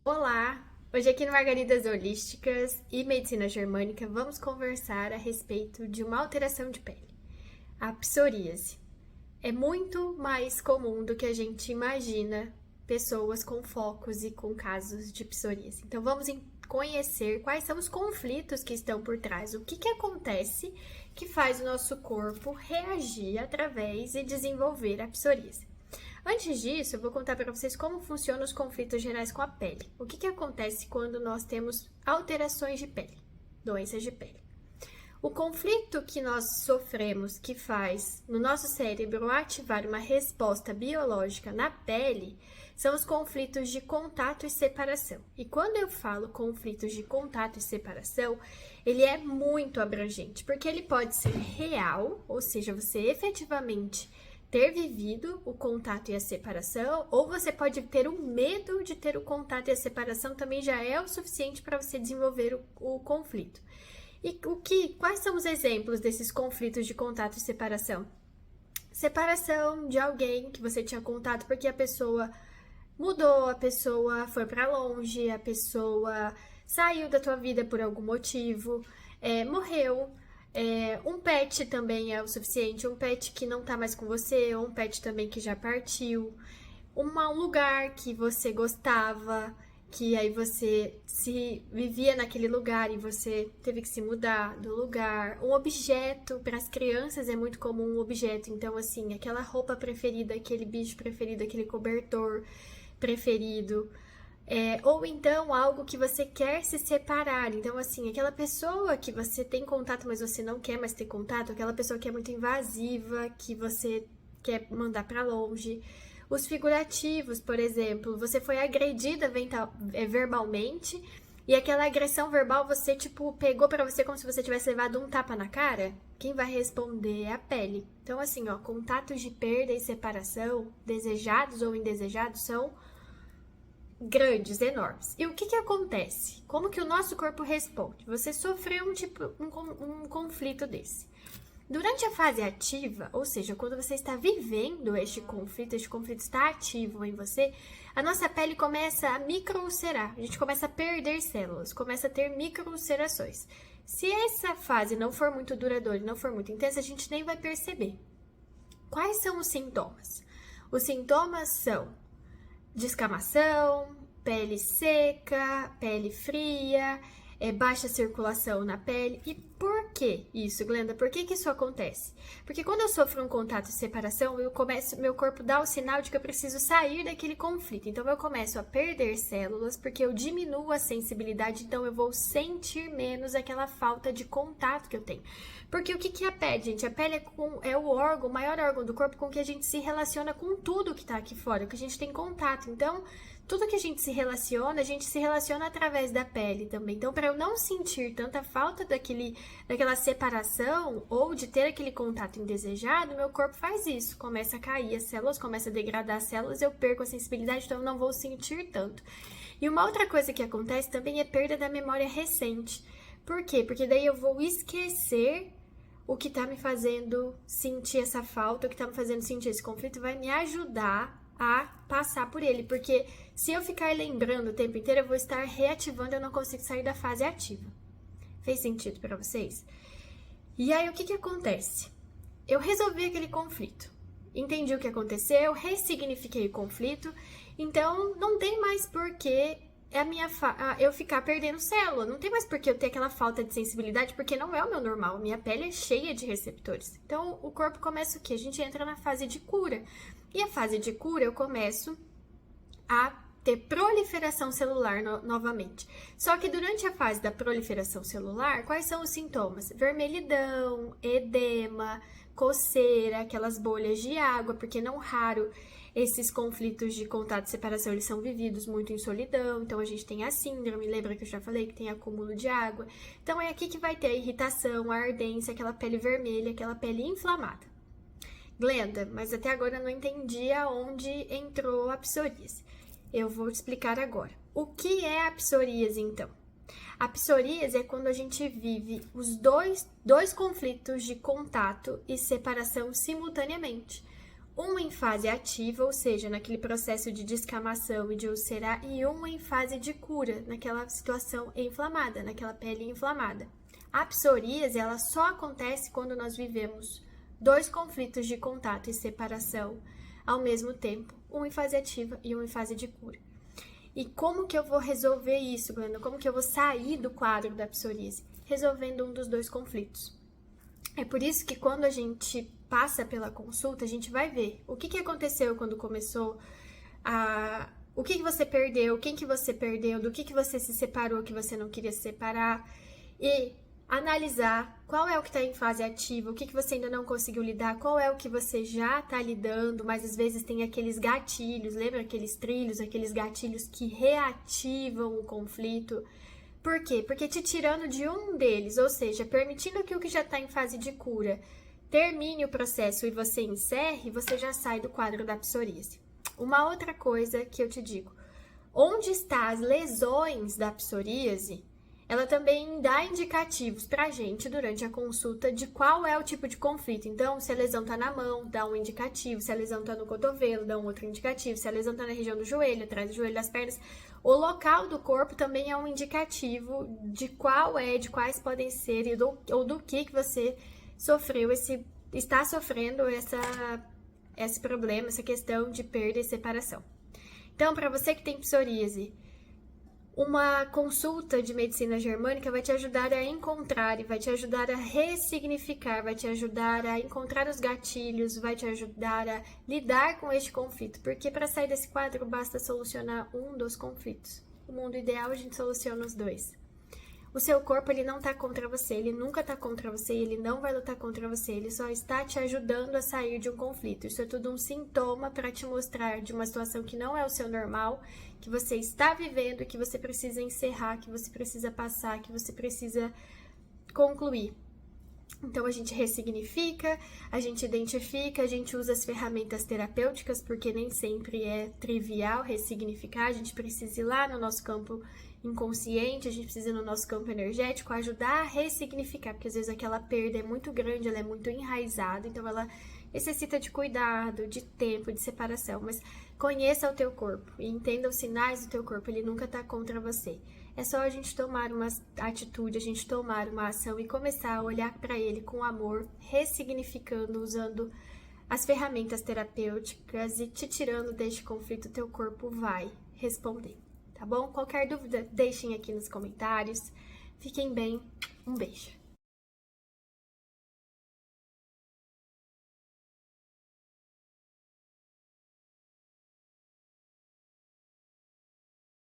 Olá! Hoje aqui no Margaridas Holísticas e Medicina Germânica vamos conversar a respeito de uma alteração de pele, a psoríase. É muito mais comum do que a gente imagina pessoas com focos e com casos de psoríase. Então vamos conhecer quais são os conflitos que estão por trás, o que acontece que faz o nosso corpo reagir através e desenvolver a psoríase. Antes disso, eu vou contar para vocês como funcionam os conflitos gerais com a pele. O que acontece quando nós temos alterações de pele, doenças de pele. O conflito que nós sofremos, que faz no nosso cérebro ativar uma resposta biológica na pele, são os conflitos de contato e separação. E quando eu falo conflitos de contato e separação, ele é muito abrangente, porque ele pode ser real, ou seja, você efetivamente ter vivido o contato e a separação, ou você pode ter o medo de ter o contato e a separação, também já é o suficiente para você desenvolver o conflito. E quais são os exemplos desses conflitos de contato e separação? Separação de alguém que você tinha contato porque a pessoa mudou, a pessoa foi para longe, a pessoa saiu da tua vida por algum motivo, morreu. Um pet também é o suficiente, um pet que não tá mais com você, ou um pet também que já partiu, um lugar que você gostava, que aí você se vivia naquele lugar e você teve que se mudar do lugar, um objeto, para as crianças é muito comum um objeto, então assim, aquela roupa preferida, aquele bicho preferido, aquele cobertor preferido, ou então algo que você quer se separar. Então, assim, aquela pessoa que você tem contato, mas você não quer mais ter contato, aquela pessoa que é muito invasiva, que você quer mandar para longe. Os figurativos, por exemplo, você foi agredida verbalmente e aquela agressão verbal você, pegou para você como se você tivesse levado um tapa na cara. Quem vai responder é a pele. Então, assim, contatos de perda e separação, desejados ou indesejados, são grandes, enormes. E o que acontece? Como que o nosso corpo responde? Você sofreu um conflito desse. Durante a fase ativa, ou seja, quando você está vivendo este conflito está ativo em você, a nossa pele começa a microulcerar, a gente começa a perder células, começa a ter microulcerações. Se essa fase não for muito duradoura e não for muito intensa, a gente nem vai perceber. Quais são os sintomas? Os sintomas são descamação, pele seca, pele fria, baixa circulação na pele. E por que isso, Glenda? Por que isso acontece? Porque quando eu sofro um contato e separação, meu corpo dá o sinal de que eu preciso sair daquele conflito. Então eu começo a perder células, porque eu diminuo a sensibilidade, então eu vou sentir menos aquela falta de contato que eu tenho. Porque o que é a pele, gente? A pele é o maior órgão do corpo com que a gente se relaciona com tudo que tá aqui fora, que a gente tem contato. Então, tudo que a gente se relaciona através da pele também. Então, para eu não sentir tanta falta daquela separação ou de ter aquele contato indesejado, meu corpo faz isso. Começa a cair as células, começa a degradar as células, eu perco a sensibilidade, então eu não vou sentir tanto. E uma outra coisa que acontece também é perda da memória recente. Por quê? Porque daí eu vou esquecer o que tá me fazendo sentir essa falta, o que tá me fazendo sentir esse conflito, vai me ajudar a passar por ele, porque se eu ficar lembrando o tempo inteiro, eu vou estar reativando, eu não consigo sair da fase ativa. Fez sentido para vocês? E aí, o que acontece? Eu resolvi aquele conflito, entendi o que aconteceu, ressignifiquei o conflito, então não tem mais porquê eu ficar perdendo célula, não tem mais porquê eu ter aquela falta de sensibilidade, porque não é o meu normal, a minha pele é cheia de receptores. Então, o corpo começa o quê? A gente entra na fase de cura. E a fase de cura, eu começo a ter proliferação celular novamente. Só que durante a fase da proliferação celular, quais são os sintomas? Vermelhidão, edema, coceira, aquelas bolhas de água, porque não raro esses conflitos de contato e separação, eles são vividos muito em solidão, então a gente tem a síndrome, lembra que eu já falei que tem acúmulo de água? Então é aqui que vai ter a irritação, a ardência, aquela pele vermelha, aquela pele inflamada. Glenda, mas até agora eu não entendi aonde entrou a psoríase. Eu vou te explicar agora. O que é a psoríase, então? A psoríase é quando a gente vive os dois conflitos de contato e separação simultaneamente. Um em fase ativa, ou seja, naquele processo de descamação e de ulcerar, e um em fase de cura, naquela situação inflamada, naquela pele inflamada. A psoríase, ela só acontece quando nós vivemos 2 conflitos de contato e separação ao mesmo tempo, um em fase ativa e um em fase de cura. E como que eu vou resolver isso, Glenda? Como que eu vou sair do quadro da psoríase? Resolvendo um dos 2 conflitos. É por isso que quando a gente passa pela consulta, a gente vai ver o que aconteceu quando começou o que você perdeu, quem que você perdeu, do que você se separou que você não queria se separar, e analisar qual é o que está em fase ativa, o que você ainda não conseguiu lidar, qual é o que você já está lidando, mas às vezes tem aqueles gatilhos, lembra aqueles trilhos, aqueles gatilhos que reativam o conflito. Por quê? Porque te tirando de um deles, ou seja, permitindo que o que já está em fase de cura termine o processo e você encerre, você já sai do quadro da psoríase. Uma outra coisa que eu te digo, onde estão as lesões da psoríase, ela também dá indicativos pra gente durante a consulta de qual é o tipo de conflito. Então, se a lesão tá na mão, dá um indicativo. Se a lesão tá no cotovelo, dá um outro indicativo. Se a lesão tá na região do joelho, atrás do joelho, das pernas, o local do corpo também é um indicativo de de quais podem ser ou do que você sofreu está sofrendo esse problema, essa questão de perda e separação. Então, para você que tem psoríase, uma consulta de medicina germânica vai te ajudar a encontrar e vai te ajudar a ressignificar, vai te ajudar a encontrar os gatilhos, vai te ajudar a lidar com este conflito, porque para sair desse quadro basta solucionar um dos conflitos. No mundo ideal a gente soluciona os 2. O seu corpo, ele não tá contra você, ele nunca tá contra você, ele não vai lutar contra você, ele só está te ajudando a sair de um conflito. Isso é tudo um sintoma para te mostrar de uma situação que não é o seu normal, que você está vivendo, que você precisa encerrar, que você precisa passar, que você precisa concluir. Então, a gente ressignifica, a gente identifica, a gente usa as ferramentas terapêuticas, porque nem sempre é trivial ressignificar, a gente precisa ir lá no nosso campo inconsciente, a gente precisa ir no nosso campo energético ajudar a ressignificar, porque às vezes aquela perda é muito grande, ela é muito enraizada, então ela necessita de cuidado, de tempo, de separação, mas conheça o teu corpo e entenda os sinais do teu corpo, ele nunca tá contra você. É só a gente tomar uma atitude, a gente tomar uma ação e começar a olhar para ele com amor, ressignificando, usando as ferramentas terapêuticas e te tirando deste conflito, teu corpo vai responder, tá bom? Qualquer dúvida, deixem aqui nos comentários. Fiquem bem, um beijo.